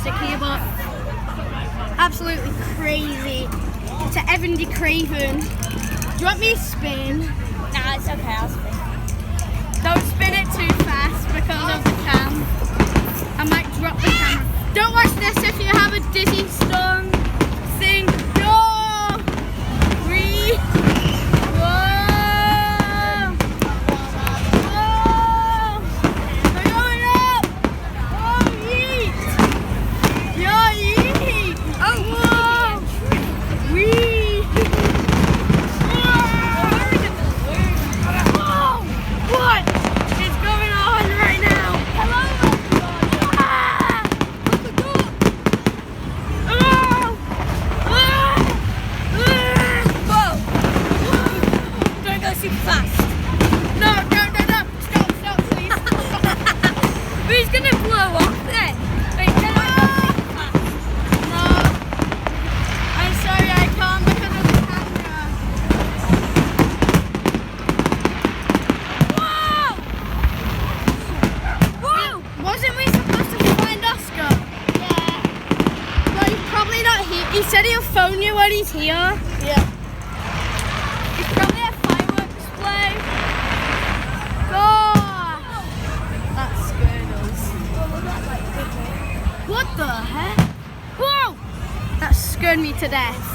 realistic here, but absolutely crazy. To Evan de Craven. Do you want me to spin? Nah, it's okay, I'll spin. Don't spin it too fast because of the cam. I might drop the camera. Don't watch this if you have a dizzy stung thing. No! Whoa! Whoa! We're going up! Oh, yeet! Yeah, yeet! Oh, whoa! Wee! Whoa! What is going on right now? Hello! Super fast. No, stop, please. Who's gonna blow off then? Wait, can I go super fast? No. I'm sorry, I can't because of the camera. Whoa! Whoa! Wasn't we supposed to find Oscar? Yeah. Well, he's probably not here. He said he'll phone you when he's here. Yeah. He's probably at fireworks display. Gosh! That scared us. What the heck? Whoa! That scared me to death.